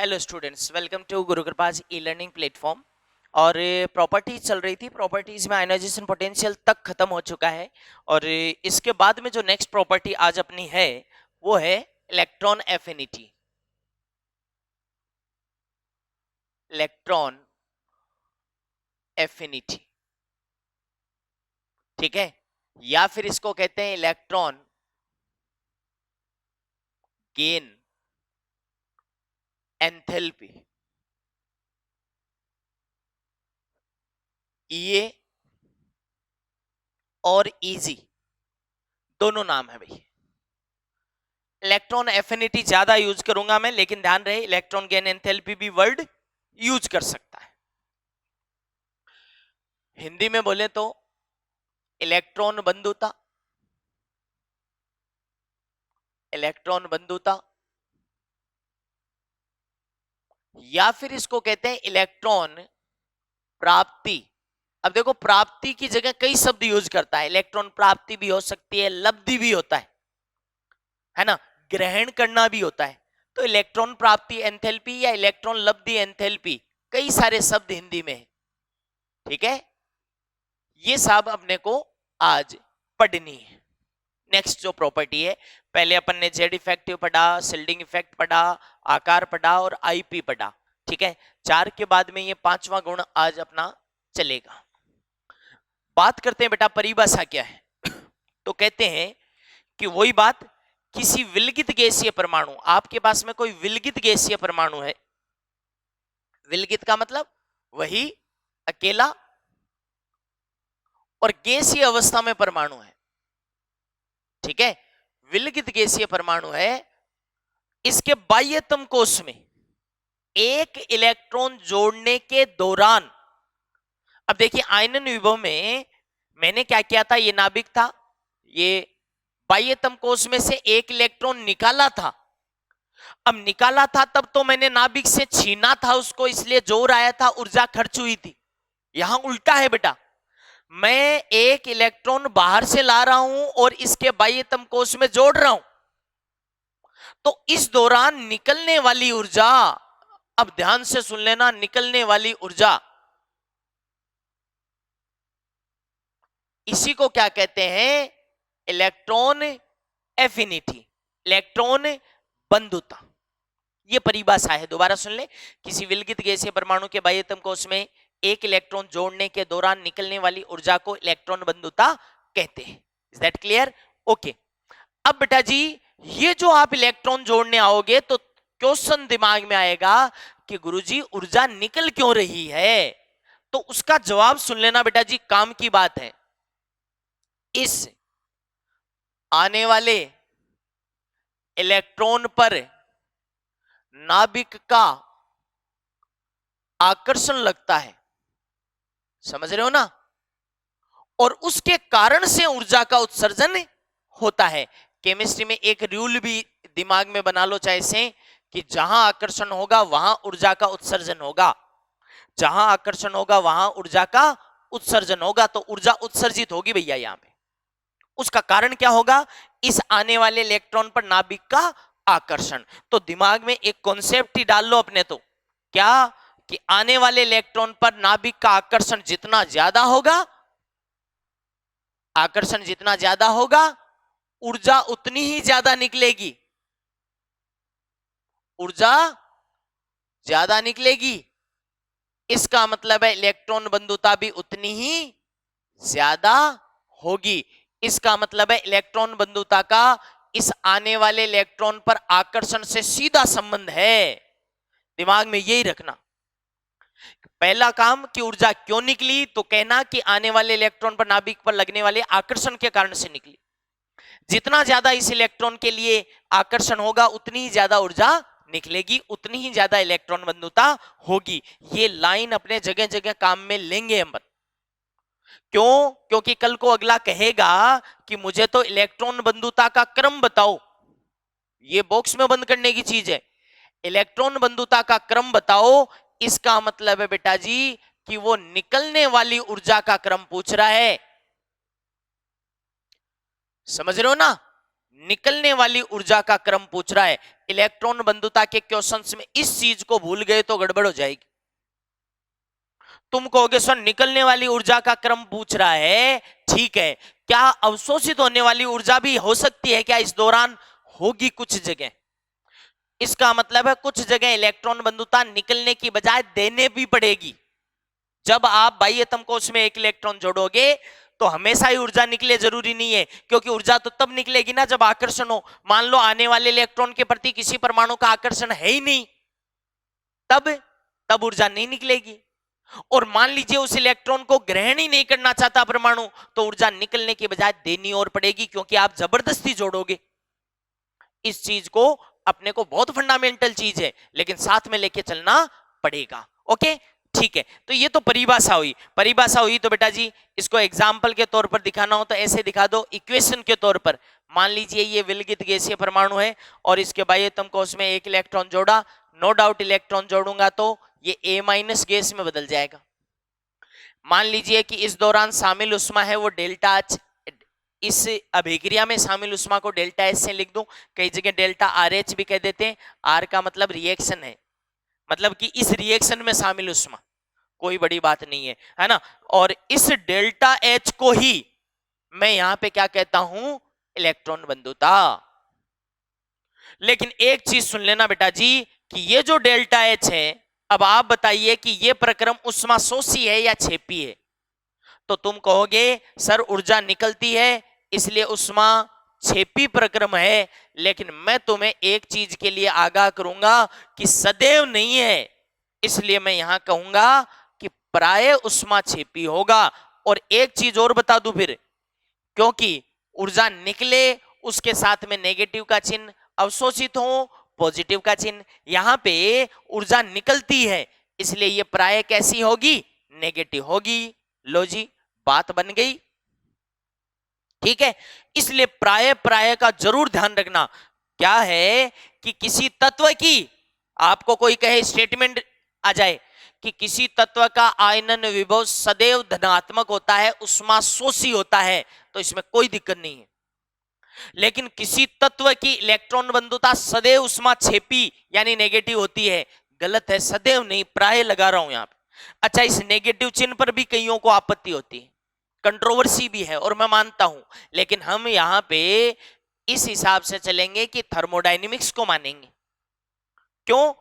Hello students, welcome to Guru कृपाज e learning platform. और properties चल रही थी। प्रॉपर्टीज में आयनाइजेशन पोटेंशियल तक खत्म हो चुका है और इसके बाद में जो नेक्स्ट प्रॉपर्टी आज अपनी है वो है इलेक्ट्रॉन एफिनिटी। इलेक्ट्रॉन एफिनिटी, ठीक है, या फिर इसको कहते हैं इलेक्ट्रॉन गेन एंथैल्पी। ये और इजी दोनों नाम है भाई। इलेक्ट्रॉन एफिनिटी ज्यादा यूज करूंगा मैं, लेकिन ध्यान रहे इलेक्ट्रॉन गेन एंथैल्पी भी वर्ड यूज कर सकता है। हिंदी में बोले तो इलेक्ट्रॉन बंधुता, इलेक्ट्रॉन बंधुता, या फिर इसको कहते हैं इलेक्ट्रॉन प्राप्ति। अब देखो, प्राप्ति की जगह कई शब्द यूज करता है। इलेक्ट्रॉन प्राप्ति भी हो सकती है, लब्धि भी होता है ना, ग्रहण करना भी होता है। तो इलेक्ट्रॉन प्राप्ति एंथैल्पी या इलेक्ट्रॉन लब्धि एंथैल्पी, कई सारे शब्द हिंदी में है, ठीक है। ये सब अपने को आज पढ़नी है। नेक्स्ट जो प्रॉपर्टी है, पहले अपन ने जेड इफेक्टिव पढ़ा, शिल्डिंग इफेक्ट पढ़ा, आकार पढ़ा और आईपी पढ़ा, ठीक है। 4 के बाद में ये 5वां गुण आज अपना चलेगा। बात करते हैं बेटा परिभाषा क्या है। तो कहते हैं कि वही बात, किसी विलगित गैसीय परमाणु, आपके पास में कोई विलगित गैसीय परमाणु है। विलगित का मतलब वही अकेला और गैसीय अवस्था में परमाणु है, ठीक है। विलगित गैसीय परमाणु है, इसके बाह्यतम कोश में एक इलेक्ट्रॉन जोड़ने के दौरान, अब देखिए आयनन विभव में मैंने क्या किया था, ये नाभिक था, ये बाह्यतम कोश में से एक इलेक्ट्रॉन निकाला था। अब निकाला था तब तो मैंने नाभिक से छीना था उसको, इसलिए जोर आया था, ऊर्जा खर्च हुई थी। यहां उल्टा है बेटा, मैं एक इलेक्ट्रॉन बाहर से ला रहा हूं और इसके बाह्यतम कोश में जोड़ रहा हूं, तो इस दौरान निकलने वाली ऊर्जा, अब ध्यान से सुन लेना, निकलने वाली ऊर्जा, इसी को क्या कहते हैं, इलेक्ट्रॉन एफिनिटी, इलेक्ट्रॉन बंधुता। ये परिभाषा है, दोबारा सुन ले। किसी विलगित गैसीय परमाणु के बाह्यतम कोश में एक इलेक्ट्रॉन जोड़ने के दौरान निकलने वाली ऊर्जा को इलेक्ट्रॉन बंधुता कहते हैं। Is that clear? ओके। अब बेटा जी, ये जो आप इलेक्ट्रॉन जोड़ने आओगे तो क्वेश्चन दिमाग में आएगा कि गुरुजी ऊर्जा निकल क्यों रही है, तो उसका जवाब सुन लेना बेटा जी, काम की बात है। इस आने वाले इलेक्ट्रॉन पर नाभिक का आकर्षण लगता है, समझ रहे हो ना, और उसके कारण से ऊर्जा का उत्सर्जन होता है। केमिस्ट्री में एक रूल भी दिमाग में बना लो चाहे से, कि जहां आकर्षण होगा वहां ऊर्जा का उत्सर्जन होगा, जहां आकर्षण होगा वहां ऊर्जा का उत्सर्जन होगा, तो ऊर्जा उत्सर्जित होगी भैया यहां पे। उसका कारण क्या होगा, इस आने वाले इलेक्ट्रॉन पर नाभिक का आकर्षण। तो दिमाग में एक कॉन्सेप्ट ही डाल लो अपने, तो क्या कि आने वाले इलेक्ट्रॉन पर नाभिक का आकर्षण जितना ज्यादा होगा, आकर्षण जितना ज्यादा होगा, ऊर्जा उतनी ही ज्यादा निकलेगी, ऊर्जा ज्यादा निकलेगी। इसका मतलब है इलेक्ट्रॉन बंधुता भी उतनी ही ज्यादा होगी। इसका मतलब है इलेक्ट्रॉन बंधुता का इस आने वाले इलेक्ट्रॉन पर आकर्षण से सीधा संबंध है। दिमाग में यही रखना। पहला काम कि ऊर्जा क्यों निकली, तो कहना कि आने वाले इलेक्ट्रॉन पर नाभिक पर लगने वाले आकर्षण के कारण से निकली। जितना ज्यादा इस इलेक्ट्रॉन के लिए आकर्षण होगा उतनी ही ज्यादा ऊर्जा निकलेगी, उतनी ही ज्यादा इलेक्ट्रॉन बंधुता होगी। ये लाइन अपने जगह जगह काम में लेंगे हम। क्यों? क्योंकि कल को अगला कहेगा कि मुझे तो इलेक्ट्रॉन बंधुता का क्रम बताओ। ये बॉक्स में बंद करने की चीज है, इलेक्ट्रॉन बंधुता का क्रम बताओ। इसका मतलब है बेटा जी कि वो निकलने वाली ऊर्जा का क्रम पूछ रहा है, समझ रहे हो ना, निकलने वाली ऊर्जा का क्रम पूछ रहा है। इलेक्ट्रॉन बंधुता के क्वेश्चंस में इस चीज को भूल गए तो गड़बड़ हो जाएगी। तुम कहोगे सर निकलने वाली ऊर्जा का क्रम पूछ रहा है, ठीक है, क्या अवशोषित होने वाली ऊर्जा भी हो सकती है क्या इस दौरान? होगी कुछ जगह। इसका मतलब है कुछ जगह इलेक्ट्रॉन बंधुता निकलने की बजाय देने भी पड़ेगी। जब आप बाह्य एटम कोश में एक इलेक्ट्रॉन जोड़ोगे तो हमेशा ही ऊर्जा निकले जरूरी नहीं है, क्योंकि ऊर्जा तो तब निकलेगी ना जब आकर्षण हो। मान लो आने वाले इलेक्ट्रॉन के प्रति किसी परमाणु का आकर्षण है ही नहीं, तब ऊर्जा नहीं निकलेगी। और मान लीजिए उस इलेक्ट्रॉन को ग्रहण ही नहीं करना चाहता परमाणु, तो ऊर्जा निकलने की बजाय देनी और पड़ेगी, क्योंकि आप जबरदस्ती जोड़ोगे। इस चीज को अपने को बहुत फंडामेंटल चीज है, लेकिन साथ में लेके चलना पड़ेगा। ओके, ठीक है। तो ये तो परिभाषा हुई। तो बेटा जी इसको एग्जाम्पल के तौर पर दिखाना हो तो ऐसे दिखा दो, इक्वेशन के तौर पर। मान लीजिए ये विलगित गैसीय परमाणु है और इसके बाह्य एटम कोश में एक इलेक्ट्रॉन जोड़ा, नो डाउट इलेक्ट्रॉन जोड़ूंगा तो ये A- गैस में बदल जाएगा। मान लीजिए कि इस दौरान शामिल उष्मा है वो डेल्टा H, इस अभिक्रिया में शामिल उष्मा को डेल्टा एच से लिख दूं, कई जगह डेल्टा RH भी कह देते हैं। R का मतलब रिएक्शन है, मतलब कि इस रिएक्शन में शामिल उष्मा, कोई बड़ी बात नहीं है, है ना। और इस डेल्टा H को ही मैं यहां पे क्या कहता हूं? इलेक्ट्रॉन बंधुता। लेकिन एक चीज सुन लेना बेटा जी कि ये जो डेल्टा H है, अब आप बताइए कि ये प्रक्रम उष्मा शोषी है या छेपी है? तो तुम कहोगे सर ऊर्जा निकलती है इसलिए उष्मा छेपी प्रक्रम है, लेकिन मैं तुम्हें एक चीज के लिए आगाह करूंगा कि सदैव नहीं है। इसलिए मैं यहां कहूंगा कि प्राय उष्मा छेपी होगा। और एक चीज और बता दूं फिर, क्योंकि ऊर्जा निकले उसके साथ में नेगेटिव का चिन्ह, अवशोषित हो पॉजिटिव का चिन्ह। यहां पे ऊर्जा निकलती है इसलिए ये प्राय कैसी होगी? नेगेटिव होगी। लो जी, बात बन गई, ठीक है। इसलिए प्राय का जरूर ध्यान रखना। क्या है कि किसी तत्व की, आपको कोई कहे स्टेटमेंट आ जाए कि किसी तत्व का आयनन विभव सदैव धनात्मक होता है, उष्मा शोषी होता है, तो इसमें कोई दिक्कत नहीं है। लेकिन किसी तत्व की इलेक्ट्रॉन बंधुता सदैव उष्मा छेपी यानी नेगेटिव होती है, गलत है, सदैव नहीं, प्राय लगा रहा हूं यहां पे। अच्छा, इस नेगेटिव चिन्ह पर भी कईयों को आपत्ति होती है, कंट्रोवर्सी भी है और मैं मानता हूं, लेकिन हम यहां पे इस हिसाब से चलेंगे कि थर्मोडायनेमिक्स को मानेंगे। क्यों?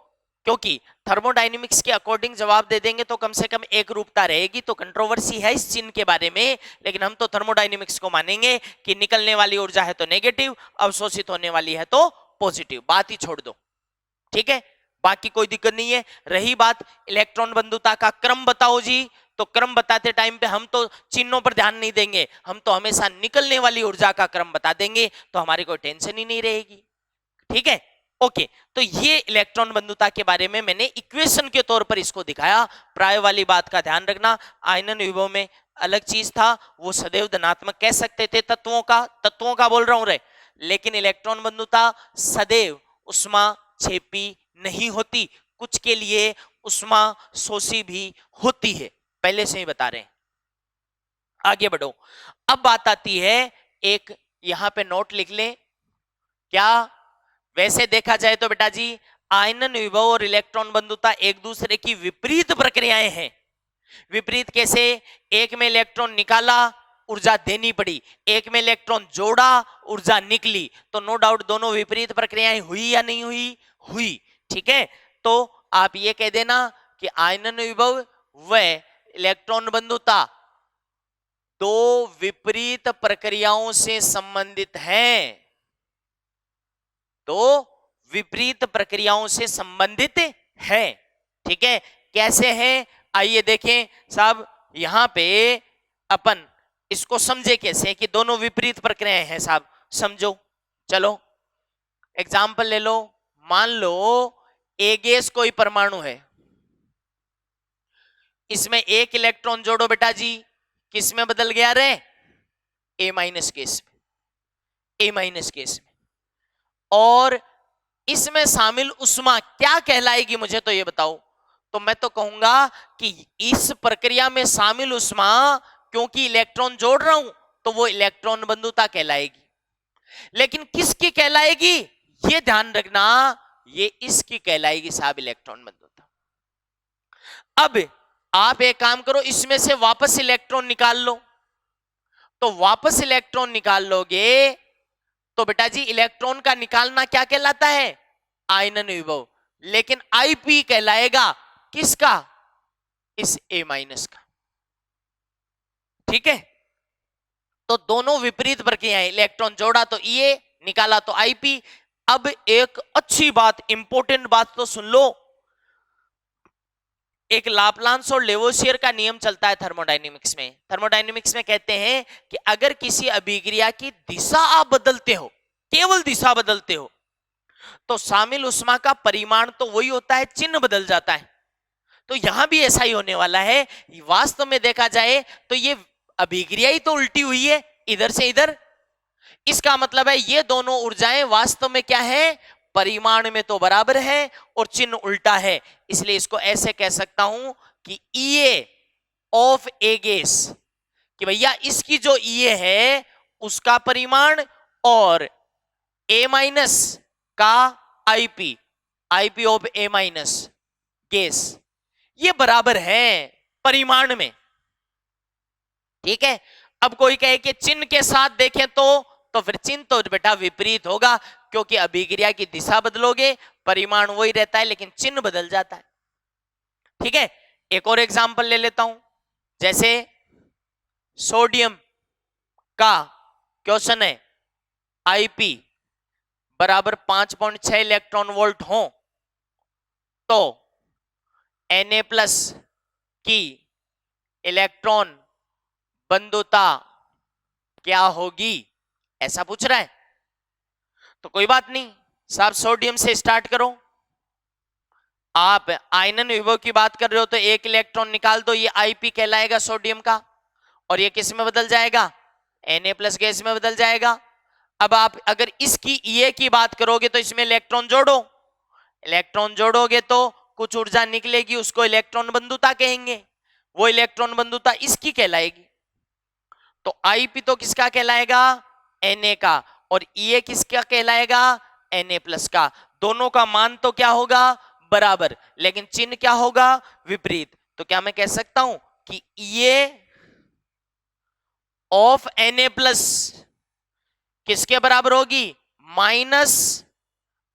क्योंकि थर्मोडायनेमिक्स के अकॉर्डिंग जवाब दे देंगे तो कम से कम एक रूपता रहेगी। तो कंट्रोवर्सी है इस चिन्ह के बारे में, लेकिन हम तो थर्मोडायनेमिक्स को मानेंगे कि निकलने वाली ऊर्जा है तो नेगेटिव, अवशोषित होने वाली है तो पॉजिटिव, बात ही छोड़ दो, ठीक है। बाकी कोई दिक्कत नहीं है। रही बात इलेक्ट्रॉन बंधुता का क्रम बताओ जी, तो क्रम बताते टाइम पे हम तो चिन्हों पर ध्यान नहीं देंगे, हम तो हमेशा निकलने वाली ऊर्जा का क्रम बता देंगे, तो हमारी कोई टेंशन ही नहीं रहेगी, ठीक है। ओके, तो ये इलेक्ट्रॉन बंधुता के बारे में मैंने इक्वेशन के तौर पर इसको दिखाया। प्राय वाली बात का ध्यान रखना, आयनन विभव में अलग चीज था, वो सदैव धनात्मक कह सकते थे तत्वों का बोल रहा हूं रे, लेकिन इलेक्ट्रॉन बंधुता सदैव उष्मा छेपी नहीं होती, कुछ के लिए उष्मा शोषी भी होती है, पहले से ही बता रहे हैं। आगे बढ़ो। अब बात आती है, एक यहां पे नोट लिख लें, क्या वैसे देखा जाए तो बेटा जी आयनन विभव और इलेक्ट्रॉन बंधुता एक दूसरे की विपरीत प्रक्रियाएं हैं। विपरीत कैसे? एक में इलेक्ट्रॉन निकाला, ऊर्जा देनी पड़ी, एक में इलेक्ट्रॉन जोड़ा, ऊर्जा निकली, तो नो डाउट दोनों विपरीत प्रक्रियाएं हुई या नहीं हुई? हुई, ठीक है। तो आप ये कह देना कि आयनन विभव व इलेक्ट्रॉन बंधुता दो विपरीत प्रक्रियाओं से संबंधित हैं, तो विपरीत प्रक्रियाओं से संबंधित है, ठीक है। कैसे हैं आइए देखें साहब, यहां पे अपन इसको समझे कैसे कि दोनों विपरीत प्रक्रियाएं हैं साहब, समझो। चलो एग्जाम्पल ले लो, मान लो ए गैस कोई परमाणु है, इसमें एक इलेक्ट्रॉन जोड़ो बेटा जी, किस में बदल गया रे? A- केस में, A- केस में। और इसमें शामिल उष्मा क्या कहलाएगी मुझे तो ये बताओ। तो मैं तो कहूंगा कि इस प्रक्रिया में शामिल उष्मा, क्योंकि इलेक्ट्रॉन जोड़ रहा हूं तो वो इलेक्ट्रॉन बंधुता कहलाएगी। लेकिन किसकी कहलाएगी? ये ध्यान रखना, ये इसकी कहलाएगी साहब इलेक्ट्रॉन बंधुता। अब आप एक काम करो, इसमें से वापस इलेक्ट्रॉन निकाल लो, तो वापस इलेक्ट्रॉन निकाल लोगे तो बेटा जी इलेक्ट्रॉन का निकालना क्या कहलाता है, आयनन विभव, लेकिन आईपी कहलाएगा किसका, इस ए माइनस का। ठीक है, तो दोनों विपरीत प्रक्रियाएं, इलेक्ट्रॉन जोड़ा तो ईए, निकाला तो आईपी। अब एक अच्छी बात, इंपॉर्टेंट बात तो सुन लो, एक लाप्लांस और लेवोसियर का नियम चलता है थर्मोडायनेमिक्स में। थर्मोडायनेमिक्स में कहते हैं कि अगर किसी अभिक्रिया की दिशा आप बदलते हो, केवल दिशा बदलते हो, तो शामिल उष्मा का परिमाण तो वही होता है, चिन्ह बदल जाता है। तो यहां भी ऐसा ही होने वाला है। वास्तव में देखा जाए तो ये अभिक्रिया ही तो उल्टी हुई है, इधर से इधर। इसका मतलब है ये दोनों ऊर्जाएं वास्तव में क्या है, परिमाण में तो बराबर है और चिन्ह उल्टा है। इसलिए इसको ऐसे कह सकता हूं कि ईए ऑफ ए गैस, कि भैया इसकी जो ईए है उसका परिमाण और ए माइनस का IP, IP of A minus gas, ये बराबर है परिमाण में। ठीक है, अब कोई कहे कि चिन्ह के साथ देखें तो फिर चिन्ह तो बेटा विपरीत होगा, क्योंकि अभिक्रिया की दिशा बदलोगे परिमाण वही रहता है लेकिन चिन्ह बदल जाता है। ठीक है, एक और एग्जांपल ले लेता हूं, जैसे सोडियम का क्वेश्चन है, आईपी बराबर 5.6 इलेक्ट्रॉन वोल्ट हो तो Na प्लस की इलेक्ट्रॉन बंधुता क्या होगी, ऐसा पूछ रहा है। तो कोई बात नहीं साहब, सोडियम से स्टार्ट करो। आप आयनन विभव की बात कर रहे हो तो एक इलेक्ट्रॉन निकाल दो, ये आईपी कहलाएगा सोडियम का, और ये किस में बदल जाएगा, Na प्लस गैस में बदल जाएगा। अब आप अगर इसकी ईए की बात करोगे तो इसमें इलेक्ट्रॉन जोड़ो, इलेक्ट्रॉन जोड़ोगे तो कुछ ऊर्जा निकलेगी, उसको इलेक्ट्रॉन बंधुता कहेंगे, वो इलेक्ट्रॉन बंधुता इसकी कहलाएगी। तो आईपी तो किसका कहलाएगा, Na का, और ईए किसका कहलाएगा, Na प्लस का। दोनों का मान तो क्या होगा, बराबर, लेकिन चिन्ह क्या होगा, विपरीत। तो क्या मैं कह सकता हूं कि ईए ऑफ Na प्लस किसके बराबर होगी, minus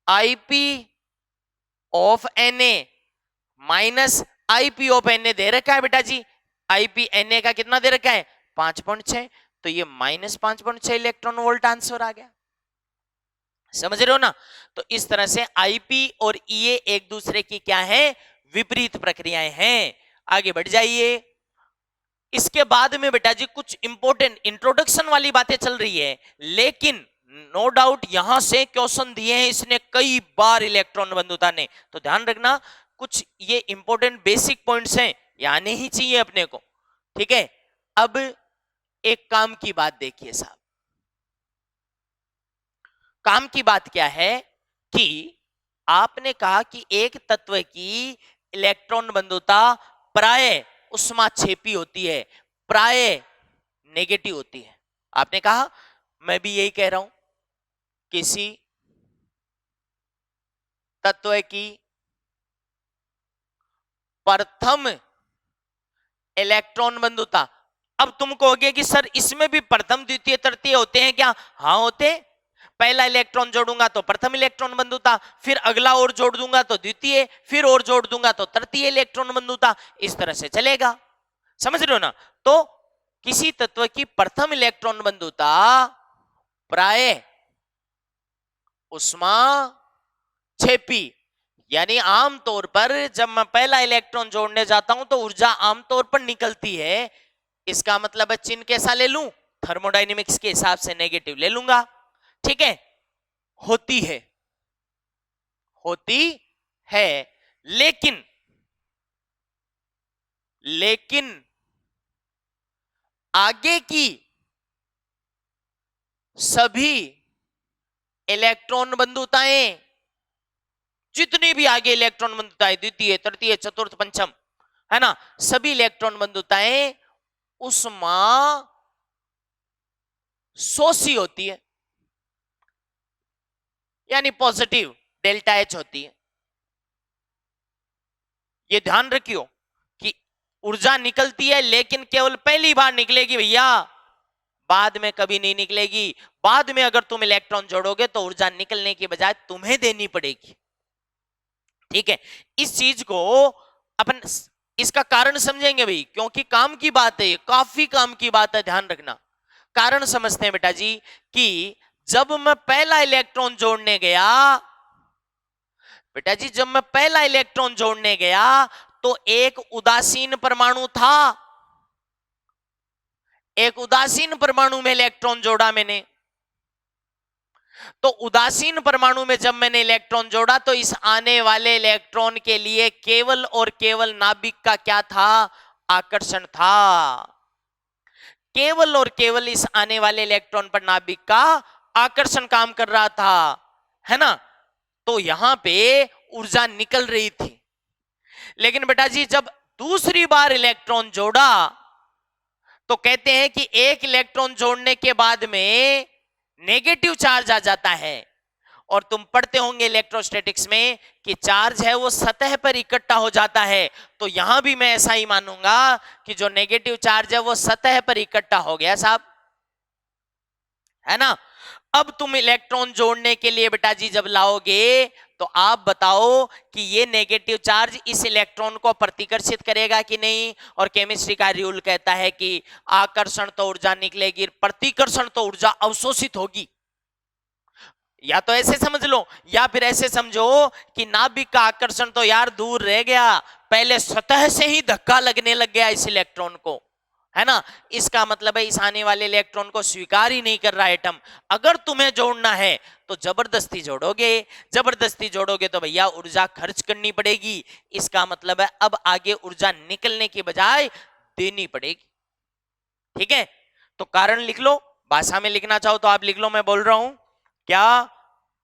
IP of Na minus IP of Na दे रखा है बेटा जी, आईपी Na का कितना दे रखा है, 5.6, तो ये माइनस 5.6 इलेक्ट्रॉन वोल्ट आंसर आ गया। समझ रहे हो ना। तो इस तरह से आईपी और ईए एक दूसरे की क्या है, विपरीत प्रक्रियाएं हैं। आगे बढ़ जाइए। इसके बाद में बेटा जी कुछ इंपॉर्टेंट इंट्रोडक्शन वाली बातें चल रही है, लेकिन नो डाउट यहां से क्वेश्चन दिए हैं इसने कई बार इलेक्ट्रॉन बंधुता ने, तो ध्यान रखना कुछ ये इंपॉर्टेंट बेसिक पॉइंट्स हैं, ये आने ही चाहिए अपने को। ठीक है, अब एक काम की बात देखिए साहब, काम की बात क्या है कि आपने कहा कि एक तत्व की इलेक्ट्रॉन बंधुता प्राय उष्माक्षेपी होती है, प्राय नेगेटिव होती है। आपने कहा, मैं भी यही कह रहा हूं, किसी तत्व की प्रथम इलेक्ट्रॉन बंधुता, अब तुम कहोगे कि सर इसमें भी प्रथम द्वितीय तृतीय होते हैं क्या, हाँ होते। पहला इलेक्ट्रॉन जोड़ूंगा तो प्रथम इलेक्ट्रॉन बंधुता, फिर अगला और जोड़ दूंगा तो द्वितीय, फिर और जोड़ दूंगा तो तृतीय इलेक्ट्रॉन बंधुता, इस तरह से चलेगा। समझ रहे हो ना। तो किसी तत्व की प्रथम इलेक्ट्रॉन बंधुता प्राय उष्माक्षेपी, यानी आमतौर पर जब मैं पहला इलेक्ट्रॉन जोड़ने जाता हूं तो ऊर्जा आमतौर पर निकलती है। इसका मतलब है चिन्ह कैसा ले लूं, थर्मोडायनेमिक्स के हिसाब से नेगेटिव ले लूंगा। ठीक है, होती है, होती है, लेकिन आगे की सभी इलेक्ट्रॉन बंधुताएं, जितनी भी आगे इलेक्ट्रॉन बंधुताएं, द्वितीय तृतीय चतुर्थ पंचम, है ना, सभी इलेक्ट्रॉन बंधुताएं उष्मा शोषी होती है। यानी पॉजिटिव डेल्टा एच होती है। ये ध्यान रखियो कि ऊर्जा निकलती है लेकिन केवल पहली बार निकलेगी भैया, बाद में कभी नहीं निकलेगी। बाद में अगर तुम इलेक्ट्रॉन जोड़ोगे तो ऊर्जा निकलने की बजाय तुम्हें देनी पड़ेगी। ठीक है, इस चीज को अपन इसका कारण समझेंगे भाई, क्योंकि काम की बात है, काफी काम की बात है, ध्यान रखना। कारण समझते हैं बेटा जी कि जब मैं पहला इलेक्ट्रॉन जोड़ने गया, बेटा जी जब मैं पहला इलेक्ट्रॉन जोड़ने गया तो एक उदासीन परमाणु था, एक उदासीन परमाणु में इलेक्ट्रॉन जोड़ा मैंने। तो उदासीन परमाणु में जब मैंने इलेक्ट्रॉन जोड़ा तो इस आने वाले इलेक्ट्रॉन के लिए केवल और केवल नाभिक का क्या था, आकर्षण था। केवल और केवल इस आने वाले इलेक्ट्रॉन पर नाभिक का आकर्षण काम कर रहा था, है ना। तो यहां पे ऊर्जा निकल रही थी। लेकिन बेटा जी जब दूसरी बार इलेक्ट्रॉन जोड़ा तो कहते हैं कि एक इलेक्ट्रॉन जोड़ने के बाद में नेगेटिव चार्ज आ जाता है। और तुम पढ़ते होंगे इलेक्ट्रोस्टैटिक्स में कि चार्ज है वो सतह पर इकट्ठा हो जाता है। तो यहां भी मैं ऐसा ही मानूंगा कि जो नेगेटिव चार्ज है वो सतह पर इकट्ठा हो गया साहब, है ना। अब तुम इलेक्ट्रॉन जोड़ने के लिए बेटा जी जब लाओगे तो आप बताओ कि ये नेगेटिव चार्ज इस इलेक्ट्रॉन को प्रतिकर्षित करेगा कि नहीं। और केमिस्ट्री का रूल कहता है कि आकर्षण तो ऊर्जा निकलेगी, प्रतिकर्षण तो ऊर्जा अवशोषित होगी। या तो ऐसे समझ लो या फिर ऐसे समझो कि नाभिक का आकर्षण तो यार दूर रह गया, पहले सतह से ही धक्का लगने लग गया इस इलेक्ट्रॉन को, है ना। इसका मतलब है इस आने वाले इलेक्ट्रॉन को स्वीकार ही नहीं कर रहा एटम। अगर तुम्हें जोड़ना है तो जबरदस्ती जोड़ोगे, जबरदस्ती जोड़ोगे तो भैया ऊर्जा खर्च करनी पड़ेगी। इसका मतलब है अब आगे ऊर्जा निकलने की बजाय देनी पड़ेगी। ठीक है, तो कारण लिख लो, भाषा में लिखना चाहो तो आप लिख लो, मैं बोल रहा हूं क्या।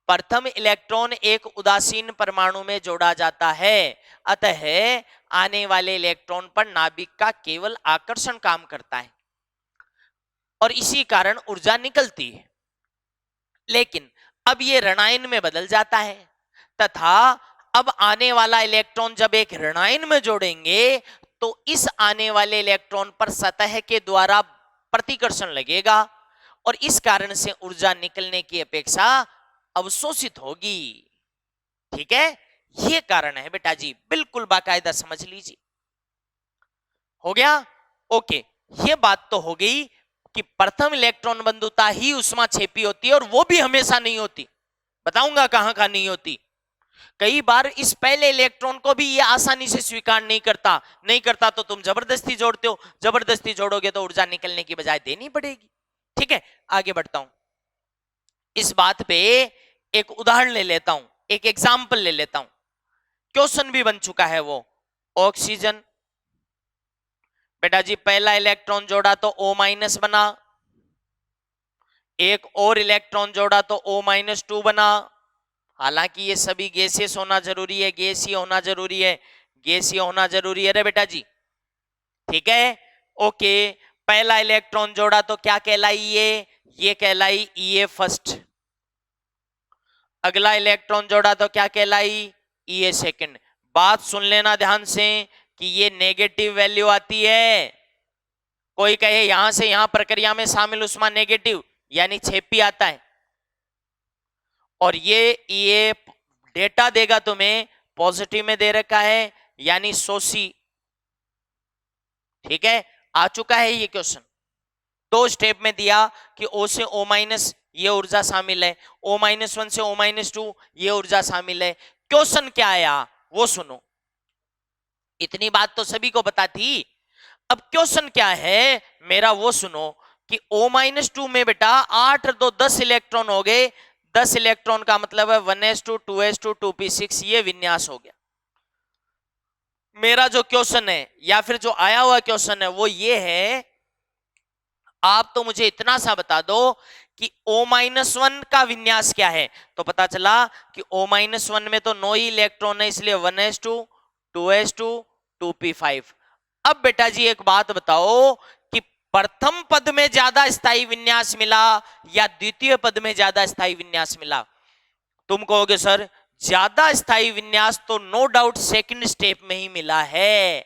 प्रथम इलेक्ट्रॉन एक उदासीन परमाणु में जोड़ा जाता है, अतः आने वाले इलेक्ट्रॉन पर नाभिक का केवल आकर्षण काम करता है और इसी कारण ऊर्जा निकलती है। लेकिन अब ये ऋणायन में बदल जाता है तथा अब आने वाला इलेक्ट्रॉन जब एक ऋणायन में जोड़ेंगे तो इस आने वाले इलेक्ट्रॉन पर सतह के द्वारा प्रतिकर्षण लगेगा और इस कारण से ऊर्जा निकलने की अपेक्षा अवशोषित होगी। ठीक है, ये कारण है बेटा जी, बिल्कुल बाकायदा समझ लीजिए। हो गया, ओके। ये बात तो हो गई कि प्रथम इलेक्ट्रॉन बंधुता ही ऊष्माक्षेपी होती है और वो भी हमेशा नहीं होती। बताऊंगा कहां कहां नहीं होती। कई बार इस पहले इलेक्ट्रॉन को भी ये आसानी से स्वीकार नहीं करता तो तुम जबरदस्ती जोड़ते हो, जबरदस्ती जोड़ोगे तो ऊर्जा निकलने की बजाय देनी पड़ेगी। ठीक है, आगे बढ़ता हूं। इस बात पे एक उदाहरण ले लेता हूं, एक एग्जाम्पल ले लेता हूं, क्वेश्चन भी बन चुका है वो। ऑक्सीजन, बेटा जी पहला इलेक्ट्रॉन जोड़ा तो O- बना, एक और इलेक्ट्रॉन जोड़ा तो O-2 बना। हालांकि ये सभी गैसियस होना जरूरी है, गैसीय होना जरूरी है, गैसीय होना जरूरी है रे बेटा जी। ठीक है, ओके। पहला इलेक्ट्रॉन जोड़ा तो क्या कहलाई ये कहलाई Ea फर्स्ट। अगला इलेक्ट्रॉन जोड़ा तो क्या कहलाई Ea सेकंड। बात सुन लेना ध्यान से कि ये नेगेटिव वैल्यू आती है। कोई कहे यहां से यहां प्रक्रिया में शामिल उष्मा नेगेटिव यानी छेपी आता है और ये डेटा देगा तुम्हें पॉजिटिव में दे रखा है यानी शोषी। ठीक है, आ चुका है ये क्वेश्चन, दो स्टेप में दिया कि O से O- ये ऊर्जा शामिल है, O-1 से O-2 ये ऊर्जा शामिल है। क्वेश्चन क्या आया वो सुनो, इतनी बात तो सभी को पता थी। अब क्वेश्चन क्या है मेरा वो सुनो कि O-2 में बेटा 8 और 2 10 इलेक्ट्रॉन हो गए। 10 इलेक्ट्रॉन का मतलब है 1s2 2s2 2p6 ये विन्यास हो गया। मेरा जो क्वेश्चन है या फिर जो आया हुआ क्वेश्चन है वो ये है, आप तो मुझे इतना सा बता दो कि O-1 का विन्यास क्या है। तो पता चला कि O-1 में तो 9 ही इलेक्ट्रॉन है, इसलिए 1s2 2s2 2p5। अब बेटा जी एक बात बताओ कि प्रथम पद में ज्यादा स्थायी विन्यास मिला या द्वितीय पद में ज्यादा स्थायी विन्यास मिला। तुम कहोगे सर ज्यादा स्थायी विन्यास तो नो डाउट सेकंड स्टेप में ही मिला है।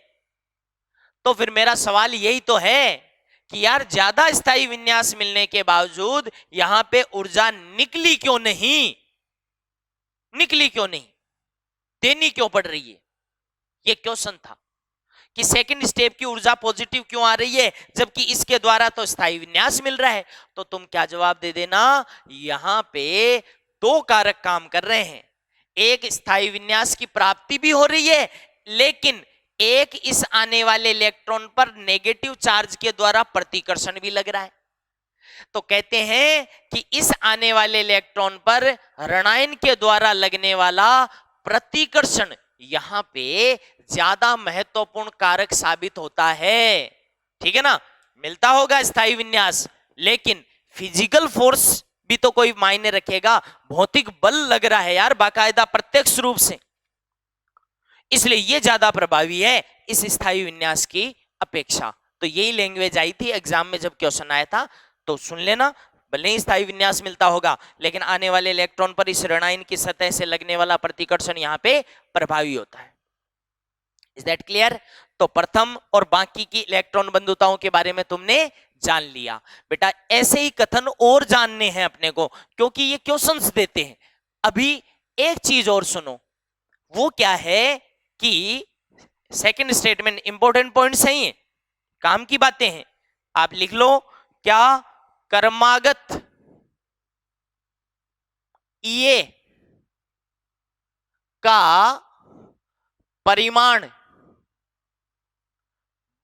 तो फिर मेरा सवाल यही तो है कि यार ज्यादा स्थायी विन्यास मिलने के बावजूद यहां पे ऊर्जा निकली क्यों नहीं, निकली क्यों नहीं, देनी क्यों पड़ रही है? ये क्वेश्चन था कि सेकंड स्टेप की ऊर्जा पॉजिटिव क्यों आ रही है जबकि इसके द्वारा तो स्थायी विन्यास मिल रहा है। तो तुम क्या जवाब दे देना, यहां पे दो कारक काम कर रहे हैं, एक स्थायी विन्यास की प्राप्ति भी हो रही है, लेकिन एक इस आने वाले इलेक्ट्रॉन पर नेगेटिव चार्ज के द्वारा प्रतिकर्षण भी लग रहा है। तो कहते हैं कि इस आने वाले इलेक्ट्रॉन पर ऋणायन के द्वारा लगने वाला प्रतिकर्षण यहां पे ज्यादा महत्वपूर्ण कारक साबित होता है। ठीक है ना, मिलता होगा स्थायी विन्यास, लेकिन फिजिकल फोर्स भी तो कोई मायने रखेगा, भौतिक बल लग रहा है यार बाकायदा प्रत्यक्ष रूप से, इसलिए यह ज्यादा प्रभावी है इस स्थायी विन्यास की अपेक्षा। तो यही लैंग्वेज आई थी एग्जाम में जब क्वेश्चन आया था, तो सुन लेना, भले ही स्थायी विन्यास मिलता होगा लेकिन आने वाले इलेक्ट्रॉन पर इस ऋणायन की सतह से लगने वाला प्रतिकर्षण यहां पे प्रभावी होता है। Is that clear? तो प्रथम और बाकी की इलेक्ट्रॉन बंधुताओं के बारे में तुमने जान लिया। बेटा ऐसे ही कथन और जानने हैं अपने को, क्योंकि ये क्वेश्चंस देते हैं। अभी एक चीज और सुनो, वो क्या है कि सेकंड स्टेटमेंट इंपॉर्टेंट पॉइंट्स हैं, ये काम की बातें हैं, आप लिख लो। क्या कर्मागत ईए का परिमाण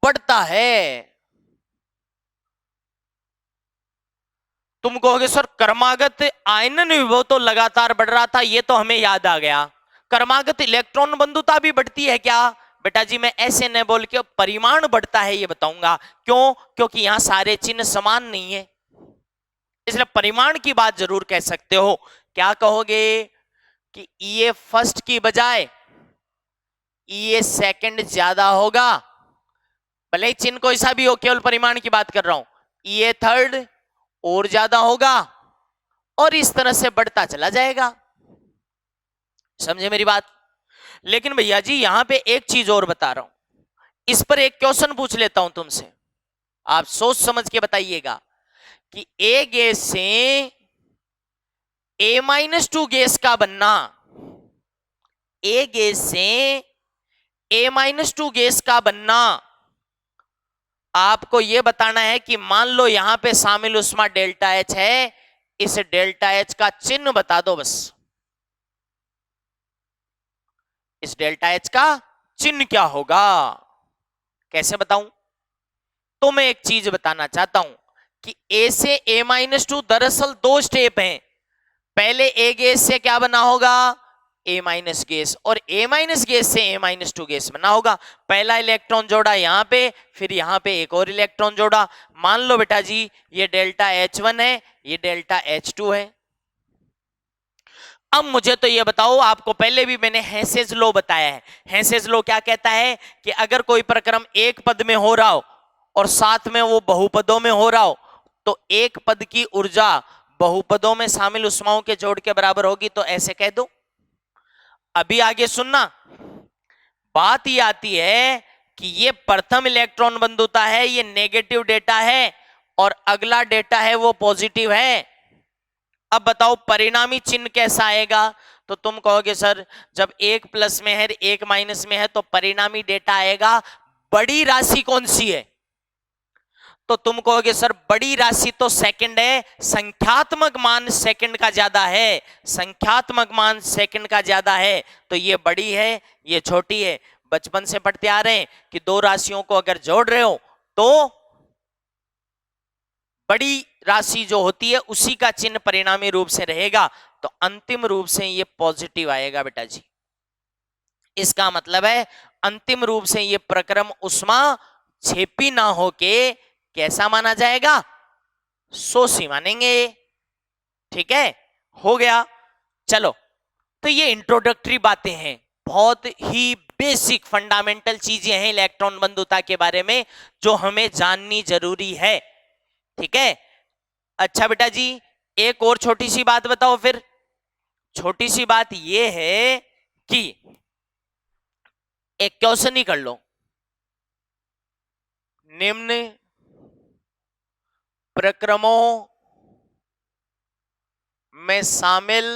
बढ़ता है? तुम कहोगे सर कर्मागत आयनन विभव तो लगातार बढ़ रहा था, ये तो हमें याद आ गया, कर्मागत इलेक्ट्रॉन बंधुता भी बढ़ती है क्या? बेटा जी मैं ऐसे न बोल के परिमाण बढ़ता है ये बताऊंगा। क्यों? क्योंकि यहां सारे चिन्ह समान नहीं है, इसलिए परिमाण की बात जरूर कह सकते हो। क्या कहोगे कि ये फर्स्ट की बजाय ये सेकंड ज्यादा होगा, भले ही चिन्ह कोई सा भी हो, केवल परिमाण की बात कर रहा हूं। ये थर्ड और ज्यादा होगा और इस तरह से बढ़ता चला जाएगा। समझे मेरी बात? लेकिन भैया जी यहां पे एक चीज और बता रहा हूं, इस पर एक क्वेश्चन पूछ लेता हूं तुमसे, आप सोच समझ के बताइएगा कि ए गैस से A-2 गैस का बनना, ए गैस से A-2 गैस का बनना, आपको यह बताना है कि मान लो यहां पे शामिल उष्मा डेल्टा एच है, इस डेल्टा एच का चिन्ह बता दो बस, इस डेल्टा एच का चिन्ह क्या होगा? कैसे बताऊं? तो मैं एक चीज बताना चाहता हूं कि A से A-2 दरअसल दो स्टेप हैं। पहले A गैस से क्या बना होगा? A- गैस, और A- गैस से A-2 गैस बना होगा। पहला इलेक्ट्रॉन जोड़ा यहां पे, फिर यहां पे एक और इलेक्ट्रॉन जोड़ा। मान लो बेटा जी ये डेल्टा H1 है, ये डेल्टा H2 है। अब मुझे तो ये बताओ, आपको पहले भी मैंने हेसेज लॉ बताया है। हेसेज लॉ क्या कहता है कि अगर कोई प्रक्रम एक पद में हो रहा हो और साथ में वो बहुपदों में हो रहा हो, तो एक पद की ऊर्जा बहुपदों में शामिल उष्माओं के जोड़ के बराबर होगी, तो ऐसे कह दो। अभी आगे सुनना, बात ये आती है कि ये प्रथम इलेक्ट्रॉन बंधुता है, ये नेगेटिव डेटा है और अगला डेटा है वो पॉजिटिव है। अब बताओ परिणामी चिन्ह कैसा आएगा? तो तुम कहोगे सर जब एक प्लस में है एक माइनस में है तो परिणामी डेटा आएगा, बड़ी राशि कौन सी है? तो तुम कहोगे सर बड़ी राशि तो सेकंड है, संख्यात्मक मान सेकंड का ज्यादा है, संख्यात्मक मान सेकंड का ज्यादा है, तो ये बड़ी है ये छोटी है। बचपन से पढ़ते आ रहे हैं कि दो राशियों को अगर जोड़ रहे हो तो बड़ी राशि जो होती है उसी का चिन्ह परिणामी रूप से रहेगा, तो अंतिम रूप से ये पॉजिटिव आएगा बेटा जी। इसका मतलब है अंतिम रूप से ये प्रक्रम उष्मा छेपी ना होके कैसा माना जाएगा? शोषी मानेंगे। ठीक है, हो गया। चलो, तो ये इंट्रोडक्टरी बातें हैं, बहुत ही बेसिक फंडामेंटल चीजें हैं इलेक्ट्रॉन बंधुता के बारे में जो हमें जाननी जरूरी है। ठीक है, अच्छा बेटा जी एक और छोटी सी बात बताओ फिर, छोटी सी बात यह है कि एक क्वेश्चन ही कर लो, निम्न प्रक्रमों में शामिल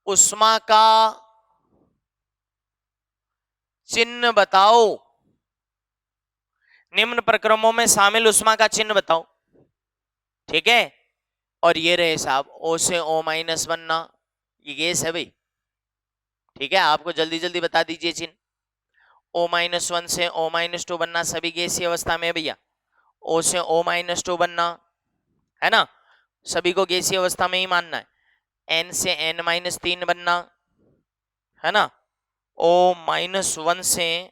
उष्मा का चिन्ह बताओ। निम्न प्रक्रमों में शामिल उष्मा का चिन्ह बताओ। ठीक है, और ये रहे साहब O से O माइनस बनना, ये गैस है भाई। ठीक है, आपको जल्दी जल्दी बता दीजिए चिन्ह। O-1 से O-2 बनना, सभी गैसीय अवस्था में भैया। O से O-2 बनना, है ना, सभी को गैसीय अवस्था में ही मानना है। N से N-3 बनना, है ना। O-1 से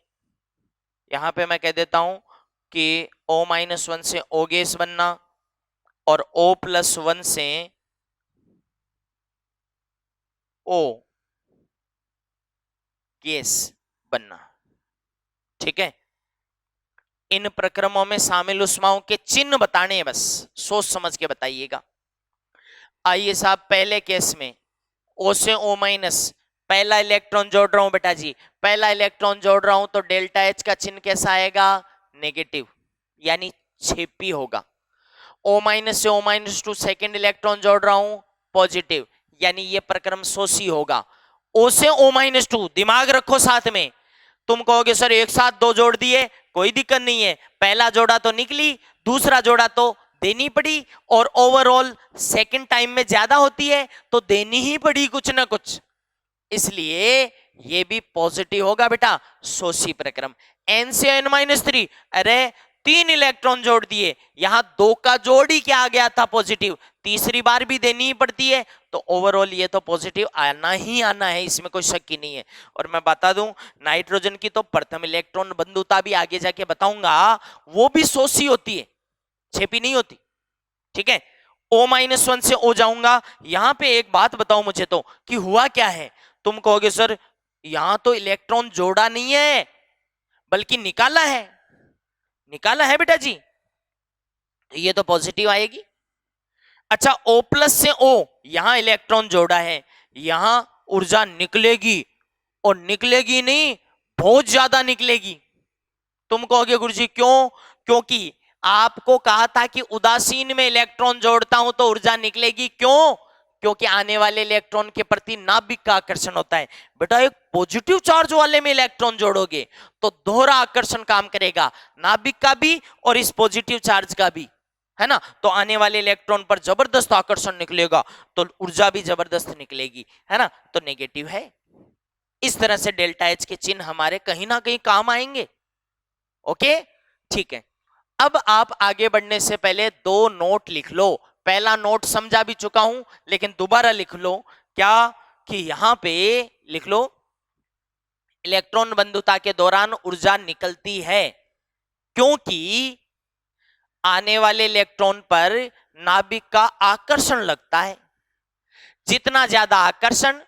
यहां पे मैं कह देता हूं कि O-1 से O गैस बनना, और O+1 से O गैस बनना। ठीक है, इन प्रक्रमों में शामिल उष्माओं के चिन्ह बताने हैं, बस सोच समझ के बताइएगा। आइए साहब, पहले केस में O से O-, पहला इलेक्ट्रॉन जोड़ रहा हूं बेटा जी, पहला इलेक्ट्रॉन जोड़ रहा हूं तो डेल्टा H का चिन्ह कैसा आएगा? नेगेटिव, यानी छेपी होगा। O- से O-2 सेकेंड इलेक्ट्रॉन जोड़ रहा हूं, पॉजिटिव, यानी ये प्रक्रम शोषी होगा। O से O-2 दिमाग रखो साथ में। तुम कहोगे सर एक साथ दो जोड़ दिए, कोई दिक्कत नहीं है, पहला जोड़ा तो निकली, दूसरा जोड़ा तो देनी पड़ी, और ओवरऑल सेकंड टाइम में ज्यादा होती है तो देनी ही पड़ी कुछ ना कुछ, इसलिए ये भी पॉजिटिव होगा बेटा, शोषी प्रक्रम। N से N-3, अरे 3 इलेक्ट्रॉन जोड़ दिए, यहां 2 का जोड़ ही क्या आ गया था? पॉजिटिव, तीसरी बार भी देनी ही पड़ती है, तो ओवरऑल ये तो पॉजिटिव आना ही आना है, इसमें कोई शक ही नहीं है। और मैं बता दूं, नाइट्रोजन की तो प्रथम इलेक्ट्रॉन बंधुता भी आगे जाके बताऊंगा, वो भी शोषी होती है, छेपी नहीं होती। ठीक है, O-1 से O जाऊंगा। यहां पे एक बात बताओ मुझे तो कि हुआ क्या है? तुम कहोगे सर यहां तो इलेक्ट्रॉन जोड़ा नहीं है बल्कि निकाला है। निकाला है बेटा जी, ये तो पॉजिटिव आएगी। अच्छा, O+ से O, यहां इलेक्ट्रॉन जोड़ा है, यहां ऊर्जा निकलेगी, और निकलेगी नहीं, बहुत ज्यादा निकलेगी। तुम कहोगे गुरुजी क्यों? क्योंकि आपको कहा था कि उदासीन में इलेक्ट्रॉन जोड़ता हूं तो ऊर्जा निकलेगी। क्यों? क्योंकि आने वाले इलेक्ट्रॉन के प्रति नाभिक का आकर्षण होता है। बेटा एक पॉजिटिव चार्ज वाले में इलेक्ट्रॉन जोड़ोगे तो दोहरा आकर्षण काम करेगा, नाभिक का भी और इस पॉजिटिव चार्ज का भी, है ना। तो आने वाले इलेक्ट्रॉन पर जबरदस्त आकर्षण निकलेगा तो ऊर्जा भी जबरदस्त निकलेगी, है ना, तो नेगेटिव है। इस तरह से डेल्टा H के चिन्ह हमारे कहीं ना कहीं काम आएंगे। ओके, ठीक है। अब आप आगे बढ़ने से पहले 2 नोट लिख लो। पहला नोट समझा भी चुका हूं, लेकिन दोबारा लिख लो। क्या? कि यहां पे लिख लो, इलेक्ट्रॉन बंधुता के दौरान ऊर्जा निकलती है क्योंकि आने वाले इलेक्ट्रॉन पर नाभिक का आकर्षण लगता है। जितना ज्यादा आकर्षण,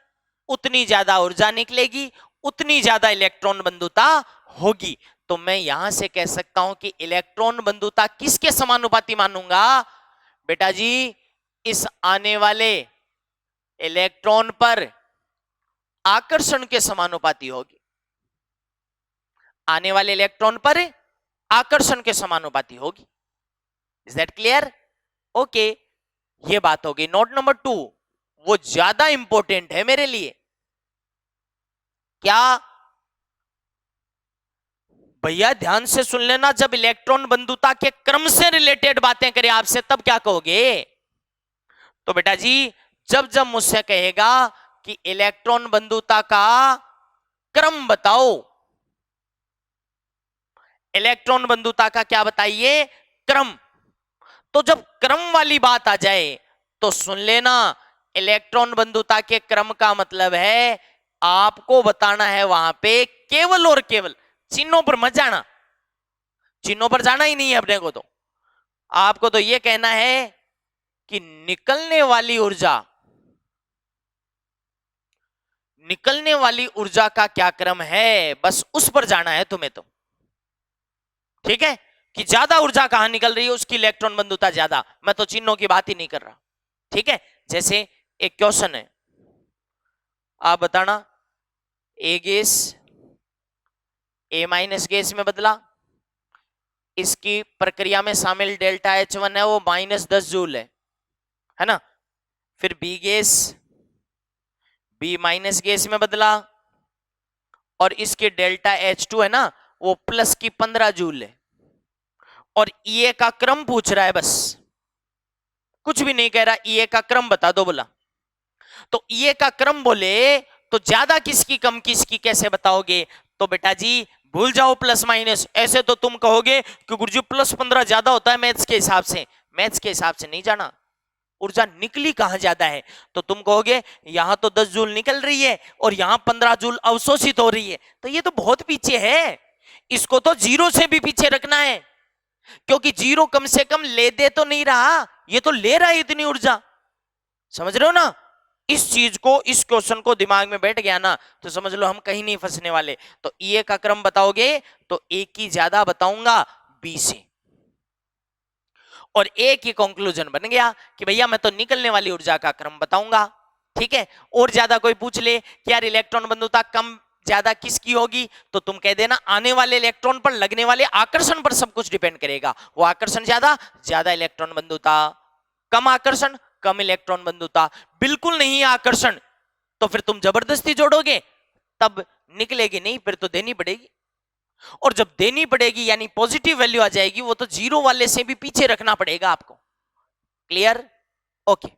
उतनी ज्यादा ऊर्जा निकलेगी, उतनी ज्यादा इलेक्ट्रॉन बंधुता होगी। तो मैं यहां से कह सकता हूं कि इलेक्ट्रॉन बंधुता किसके समानुपाती मानूंगा? बेटा जी, इस आने वाले इलेक्ट्रॉन पर आकर्षण के समानुपाती होगी। आने वाले इलेक्ट्रॉन पर आकर्षण के समानुपाती होगी। Is that clear? ओके, ये बात होगी। नोट नंबर 2, वो ज्यादा इंपॉर्टेंट है मेरे लिए। क्या? भैया ध्यान से सुन लेना, जब इलेक्ट्रॉन बंधुता के क्रम से रिलेटेड बातें करें आपसे तब क्या कहोगे? तो बेटा जी, जब जब मुझसे कहेगा कि इलेक्ट्रॉन बंधुता का क्रम बताओ, इलेक्ट्रॉन बंधुता का क्या बताइए? क्रम। तो जब क्रम वाली बात आ जाए तो सुन लेना, इलेक्ट्रॉन बंधुता के क्रम का मतलब है आपको बताना है वहां पे केवल और केवल, चिन्हों पर मत जाना, चिन्हों पर जाना ही नहीं है अपने को। तो आपको तो यह कहना है कि निकलने वाली ऊर्जा का क्या क्रम है, बस उस पर जाना है तुम्हें तो। ठीक है, कि ज्यादा ऊर्जा कहां निकल रही है, उसकी इलेक्ट्रॉन बंधुता ज्यादा। मैं तो चिन्हों की बात ही नहीं कर रहा, ठीक है। जैसे एक क्वेश्चन है, आप बताना, ए गैस ए माइनस गैस में बदला, इसकी प्रक्रिया में शामिल डेल्टा H1 है वो -10 जूल है ना। फिर B gas B minus gas में बदला और इसके डेल्टा H2 है ना वो प्लस की 15 जूल है। और ये का क्रम पूछ रहा है, बस कुछ भी नहीं कह रहा, ये का क्रम बता दो बोला। तो ये का क्रम बोले तो ज्यादा किसकी कम किसकी कैसे बताओगे? तो बेटा जी भूल जाओ प्लस माइनस, ऐसे तो तुम कहोगे कि गुरुजी +15 ज्यादा होता है मैथ्स के हिसाब से। मैथ्स के हिसाब से नहीं जाना, ऊर्जा निकली कहां ज्यादा है। तो तुम कहोगे यहां तो 10 जूल निकल रही है और यहां 15 जूल अवशोषित हो रही है, तो ये तो बहुत पीछे है, इसको तो 0 से भी पीछे रखना है, क्योंकि 0 कम से कम ले दे तो नहीं रहा, ये तो ले रहा है इतनी ऊर्जा। समझ रहे हो ना? इस चीज को, इस क्वेश्चन को दिमाग में बैठ गया ना तो समझ लो हम कहीं नहीं फंसने वाले। तो ए का क्रम बताओगे तो ए की ज्यादा बताऊंगा बी से, और ए की कंक्लूजन बन गया कि भैया मैं तो निकलने वाली ऊर्जा का क्रम बताऊंगा, ठीक है। और ज्यादा कोई पूछ ले कि यार इलेक्ट्रॉन बंधुता कम ज्यादा किसकी होगी, तो तुम कह देना आने वाले इलेक्ट्रॉन पर लगने वाले आकर्षण पर सब कुछ डिपेंड करेगा। वो आकर्षण ज्यादा, ज्यादा इलेक्ट्रॉन बंधुता, कम आकर्षण, कम इलेक्ट्रॉन बंधुता, बिल्कुल नहीं आकर्षण तो फिर तुम जबरदस्ती जोड़ोगे तब निकलेगी नहीं, फिर तो देनी पड़ेगी। और जब देनी पड़ेगी यानी पॉजिटिव वैल्यू आ जाएगी, वो तो 0 वाले से भी पीछे रखना पड़ेगा आपको। क्लियर? ओके।